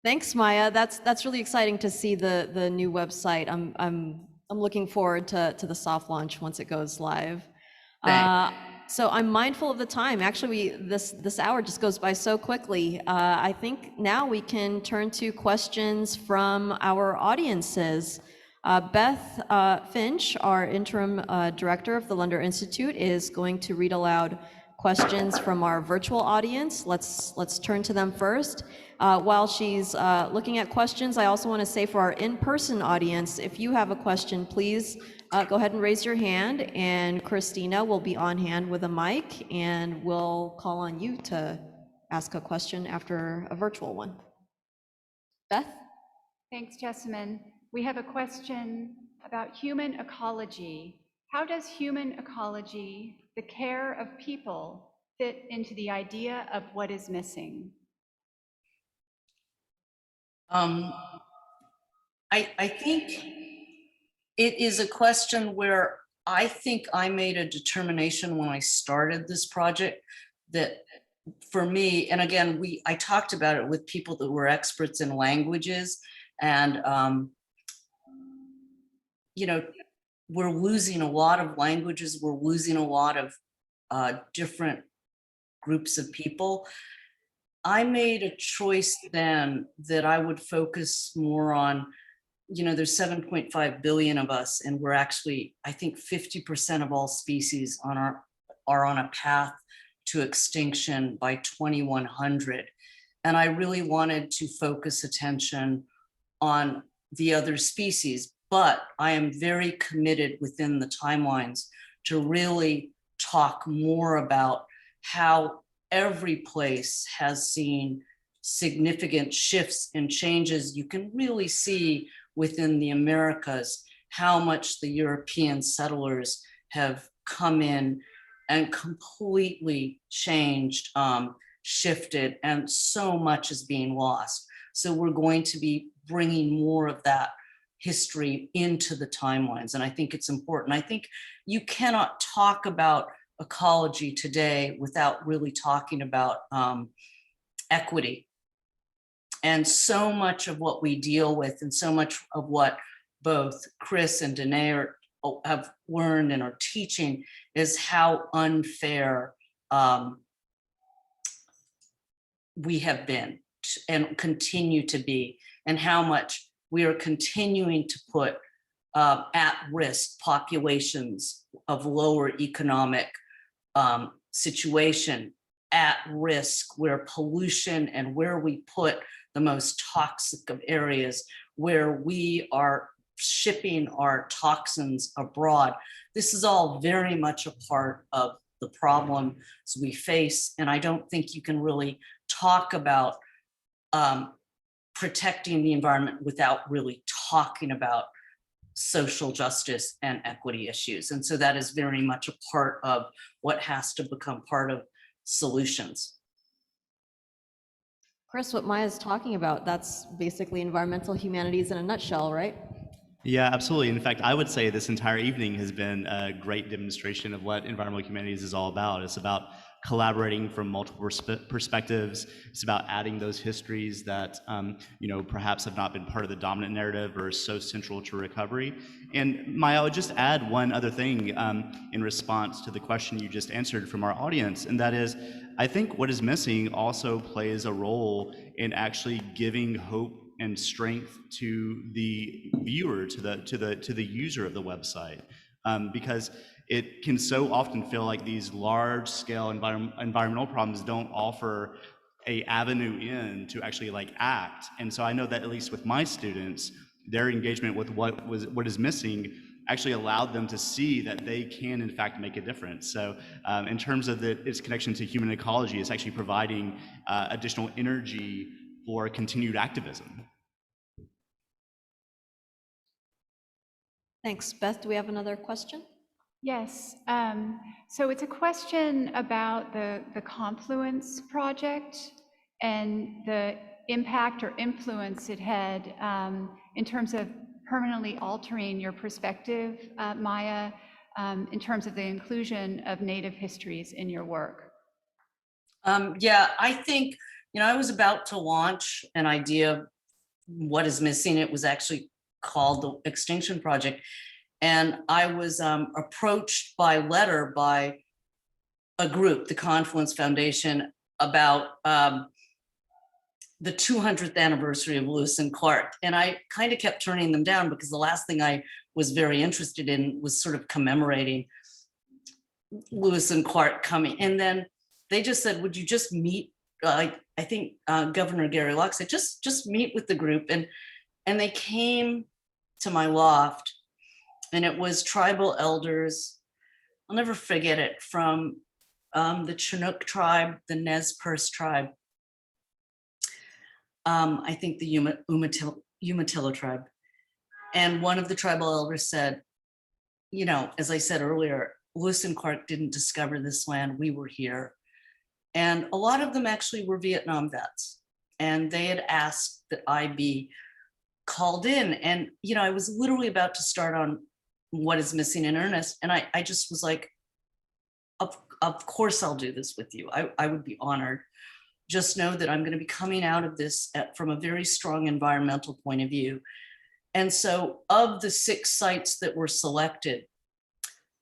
Thanks, Maya. That's really exciting to see the new website. I'm looking forward to the soft launch once it goes live. So I'm mindful of the time. Actually, this hour just goes by so quickly. I think now we can turn to questions from our audiences. Beth Finch, our interim director of the Lunder Institute, is going to read aloud questions from our virtual audience. Let's turn to them first. While she's looking at questions, I also want to say for our in-person audience, if you have a question, please go ahead and raise your hand, and Christina will be on hand with a mic, and we'll call on you to ask a question after a virtual one. Beth? Thanks, Jessamine. We have a question about human ecology. How does human ecology, the care of people, fit into the idea of what is missing? I think It is a question where I think I made a determination when I started this project that for me, and again, I talked about it with people that were experts in languages, and you know, we're losing a lot of languages, we're losing a lot of different groups of people. I made a choice then that I would focus more on, there's 7.5 billion of us, and we're actually, I think 50% of all species are on a path to extinction by 2100. And I really wanted to focus attention on the other species, but I am very committed within the timelines to really talk more about how every place has seen significant shifts and changes. You can really see within the Americas how much the European settlers have come in and completely changed, shifted, and so much is being lost. So we're going to be bringing more of that history into the timelines. And I think it's important. I think you cannot talk about ecology today without really talking about equity. And so much of what we deal with, and so much of what both Chris and Danae have learned and are teaching, is how unfair we have been and continue to be, and how much we are continuing to put at risk populations of lower economic situation at risk, where pollution and where we put the most toxic of areas, where we are shipping our toxins abroad. This is all very much a part of the problems we face. And I don't think you can really talk about protecting the environment without really talking about social justice and equity issues. And so that is very much a part of what has to become part of solutions. Chris, what Maya's talking about, that's basically environmental humanities in a nutshell, right? Yeah, absolutely. In fact, I would say this entire evening has been a great demonstration of what environmental humanities is all about. It's about collaborating from multiple perspectives. It's about adding those histories that perhaps have not been part of the dominant narrative or so central to recovery. And Maya, I would just add one other thing in response to the question you just answered from our audience, and that is, I think what is missing also plays a role in actually giving hope and strength to the viewer, to the user of the website, because it can so often feel like these large-scale environmental problems don't offer a avenue in to actually act. And so I know that at least with my students, their engagement with what is missing actually allowed them to see that they can in fact make a difference. So in terms of its connection to human ecology, it's actually providing additional energy for continued activism. Thanks. Beth, do we have another question? Yes, so it's a question about the Confluence project and the impact or influence it had in terms of permanently altering your perspective, Maya, in terms of the inclusion of Native histories in your work. Yeah, I think, I was about to launch an idea, what is missing. It was actually called the Extinction Project. And I was approached by letter by a group, the Confluence Foundation, about the 200th anniversary of Lewis and Clark. And I kind of kept turning them down because the last thing I was very interested in was sort of commemorating Lewis and Clark coming. And then they just said, would you just meet, I think Governor Gary Locke said, just meet with the group. And they came to my loft, and it was tribal elders. I'll never forget it, from the Chinook tribe, the Nez Perce tribe, I think the Umatilla tribe. And one of the tribal elders said, as I said earlier, Lewis and Clark didn't discover this land, we were here. And a lot of them actually were Vietnam vets. And they had asked that I be called in, and I was literally about to start on What is Missing in earnest, and I just was like, of course I'll do this with you. I would be honored. Just know that I'm going to be coming out of this from a very strong environmental point of view. And so of the 6 sites that were selected,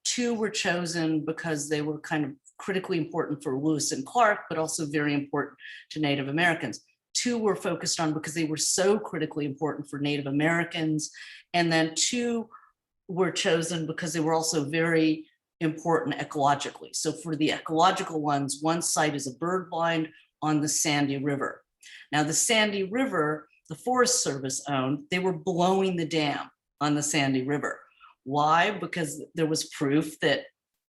2 were chosen because they were kind of critically important for Lewis and Clark, but also very important to Native Americans. 2 were focused on because they were so critically important for Native Americans. And then 2 were chosen because they were also very important ecologically. So for the ecological ones, one site is a bird blind on the Sandy River. Now the Sandy River, the Forest Service owned, they were blowing the dam on the Sandy River. Why? Because there was proof that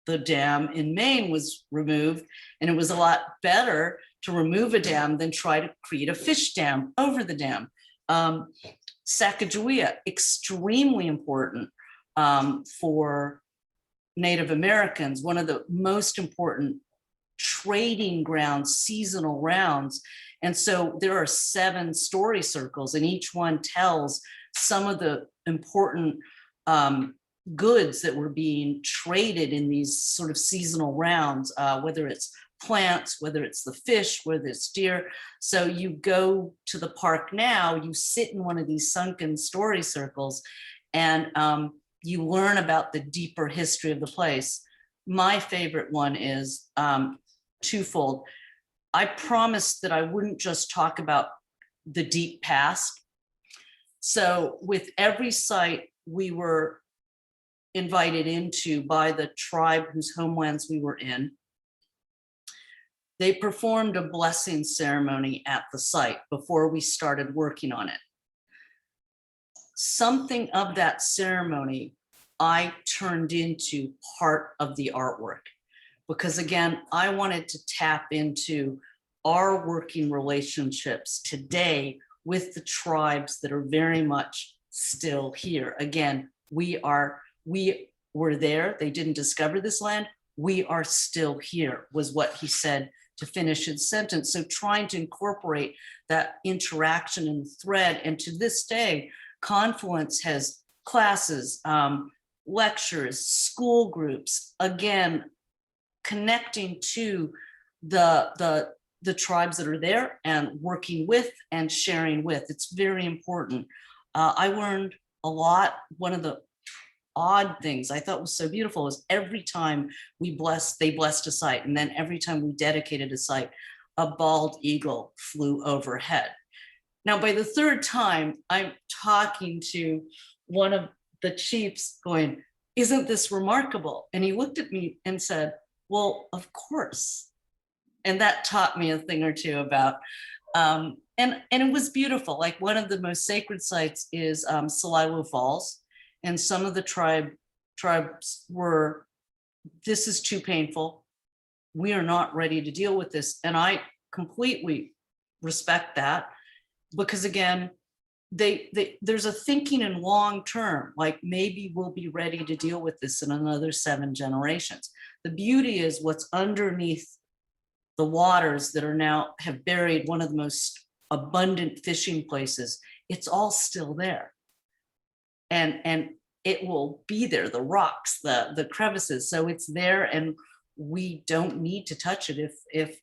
the dam in Maine was removed, and it was a lot better to remove a dam than try to create a fish dam over the dam. Sacagawea, extremely important for Native Americans, one of the most important trading grounds, seasonal rounds. And so there are 7 story circles, and each one tells some of the important goods that were being traded in these sort of seasonal rounds, whether it's plants, whether it's the fish, whether it's deer. So you go to the park now, you sit in one of these sunken story circles, and you learn about the deeper history of the place. My favorite one is twofold. I promised that I wouldn't just talk about the deep past. So with every site we were invited into by the tribe whose homelands we were in, they performed a blessing ceremony at the site before we started working on it. Something of that ceremony I turned into part of the artwork, because again, I wanted to tap into our working relationships today with the tribes that are very much still here. Again, we were there, they didn't discover this land, we are still here, was what he said to finish his sentence. So trying to incorporate that interaction and thread, and to this day, Confluence has classes, lectures, school groups, again, connecting to the tribes that are there and working with and sharing with. It's very important. I learned a lot. One of the odd things I thought was so beautiful was every time they blessed a site, and then every time we dedicated a site, a bald eagle flew overhead. Now, by the 3rd time, I'm talking to one of the chiefs going, "Isn't this remarkable?" And he looked at me and said, "Well, of course." And that taught me a thing or two about, and it was beautiful. Like one of the most sacred sites is Saliwa Falls. And some of the tribes were, "This is too painful. We are not ready to deal with this." And I completely respect that, because again, there's a thinking in long term, like maybe we'll be ready to deal with this in another 7 generations. The beauty is what's underneath the waters that are now have buried one of the most abundant fishing places. It's all still there. And it will be there, the rocks, the crevices. So it's there, and we don't need to touch it if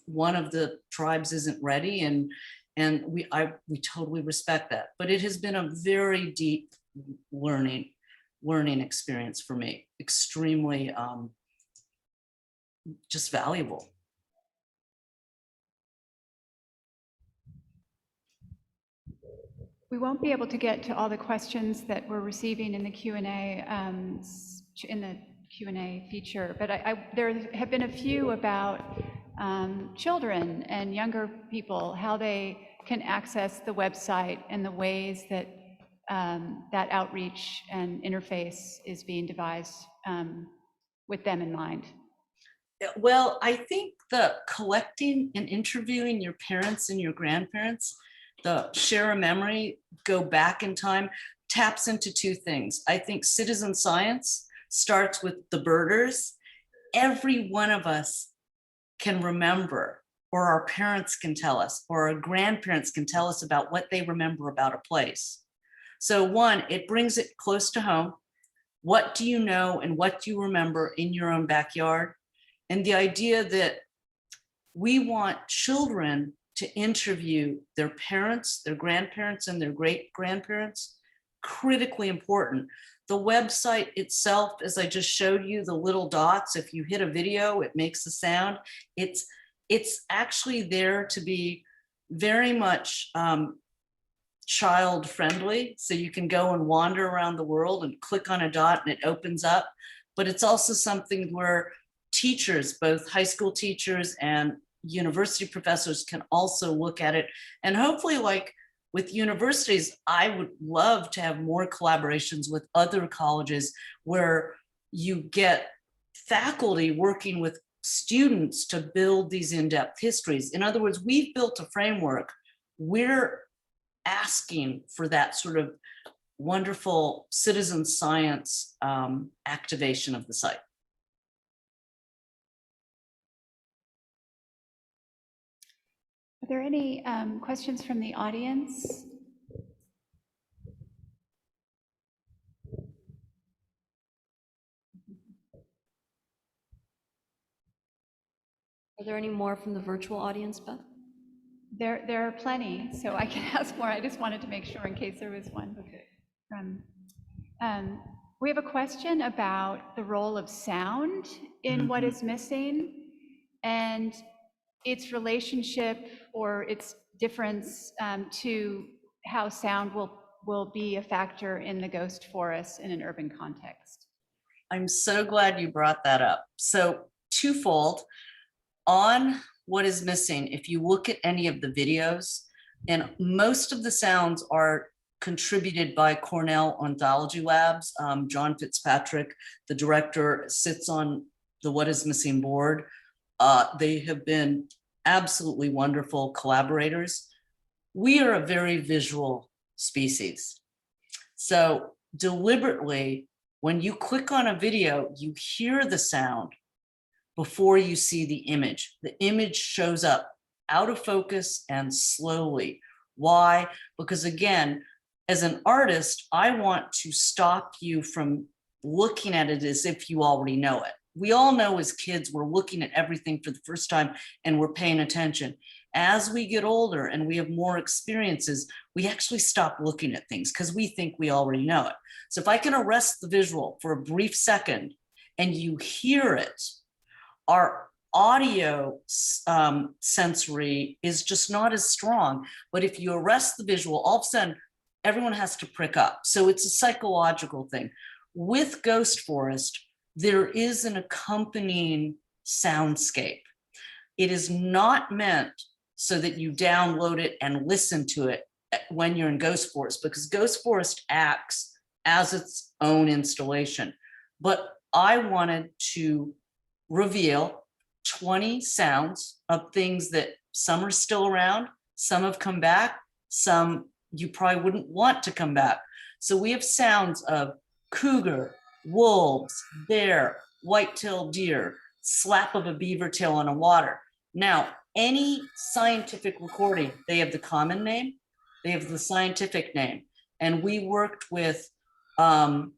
one of the tribes isn't ready, and we totally respect that. But it has been a very deep learning experience for me, extremely just valuable. We won't be able to get to all the questions that we're receiving in the Q&A feature, but there have been a few about children and younger people, how they can access the website and the ways that that outreach and interface is being devised with them in mind. Well, I think the collecting and interviewing your parents and your grandparents, the share a memory, go back in time, taps into 2 things. I think citizen science starts with the birders. Every one of us can remember or our parents can tell us, or our grandparents can tell us about what they remember about a place. So one, it brings it close to home. What do you know and what do you remember in your own backyard? And the idea that we want children to interview their parents, their grandparents, and their great-grandparents, critically important. The website itself, as I just showed you, the little dots, if you hit a video, it makes a sound. It's actually there to be very much child friendly. So you can go and wander around the world and click on a dot and it opens up. But it's also something where teachers, both high school teachers and university professors, can also look at it. And hopefully, like with universities, I would love to have more collaborations with other colleges where you get faculty working with students to build these in-depth histories. In other words, we've built a framework. We're asking for that sort of wonderful citizen science activation of the site. Are there any questions from the audience? Are there any more from the virtual audience, Beth? There are plenty, so I can ask more. I just wanted to make sure in case there was one. Okay. We have a question about the role of sound in What is Missing and its relationship or its difference to how sound will be a factor in the ghost forest in an urban context. I'm so glad you brought that up. So twofold. On What is Missing, if you look at any of the videos, and most of the sounds are contributed by Cornell Ontology Labs. John Fitzpatrick, the director, sits on the What is Missing board. They have been absolutely wonderful collaborators. We are a very visual species. So deliberately, when you click on a video, you hear the sound before you see the image. The image shows up out of focus and slowly. Why? Because again, as an artist, I want to stop you from looking at it as if you already know it. We all know as kids, we're looking at everything for the first time and we're paying attention. As we get older and we have more experiences, we actually stop looking at things because we think we already know it. So if I can arrest the visual for a brief second and you hear it, our audio sensory is just not as strong. But if you arrest the visual, all of a sudden, everyone has to prick up. So it's a psychological thing. With Ghost Forest, there is an accompanying soundscape. It is not meant so that you download it and listen to it when you're in Ghost Forest, because Ghost Forest acts as its own installation. But I wanted to reveal 20 sounds of things that some are still around, some have come back, some you probably wouldn't want to come back. So we have sounds of cougar, wolves, bear, white-tailed deer, slap of a beaver tail on a water. Now, any scientific recording, they have the common name, they have the scientific name. And we worked with the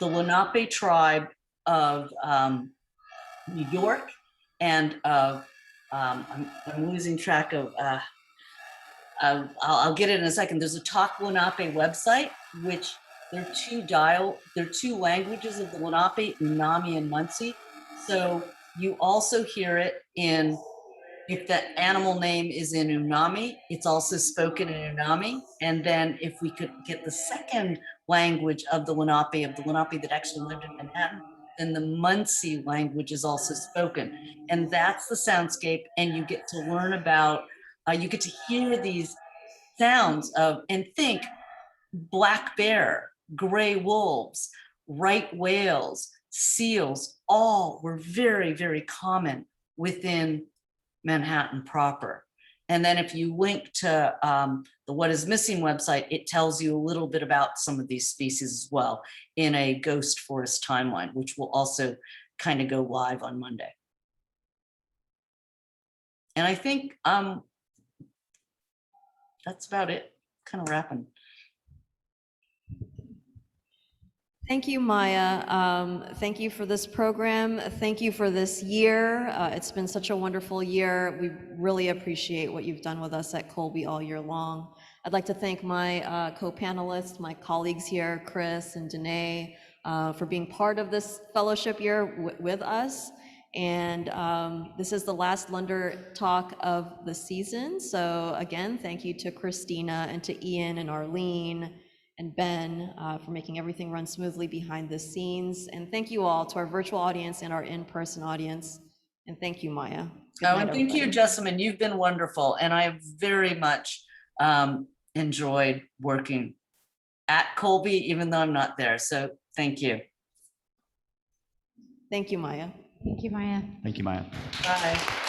Lenape tribe of New York and I'm losing track of, I'll get it in a second. There's a Talk Lenape website, which there are two languages of the Lenape, Unami and Munsee. So you also hear it in, if the animal name is in Unami, it's also spoken in Unami. And then if we could get the second language of the Lenape that actually lived in Manhattan, then the Munsee language is also spoken. And that's the soundscape. And you get to learn about, you get to hear these sounds of, and think black bear, gray wolves, right whales, seals, all were very, very common within Manhattan proper. And then if you link to the What is Missing website, it tells you a little bit about some of these species as well in a ghost forest timeline, which will also kind of go live on Monday. And I think that's about it, kind of wrapping. Thank you, Maya. Thank you for this program. Thank you for this year. It's been such a wonderful year. We really appreciate what you've done with us at Colby all year long. I'd like to thank my co-panelists, my colleagues here, Chris and Danae, for being part of this fellowship year with us. And this is the last Lunder talk of the season. So again, thank you to Christina and to Ian and Arlene and Ben for making everything run smoothly behind the scenes. And thank you all to our virtual audience and our in-person audience. And thank you, Maya. Good Oh, night, and thank you, everybody. Jessamine. You've been wonderful. And I very much enjoyed working at Colby, even though I'm not there. So thank you. Thank you, Maya. Thank you, Maya. Thank you, Maya. Bye.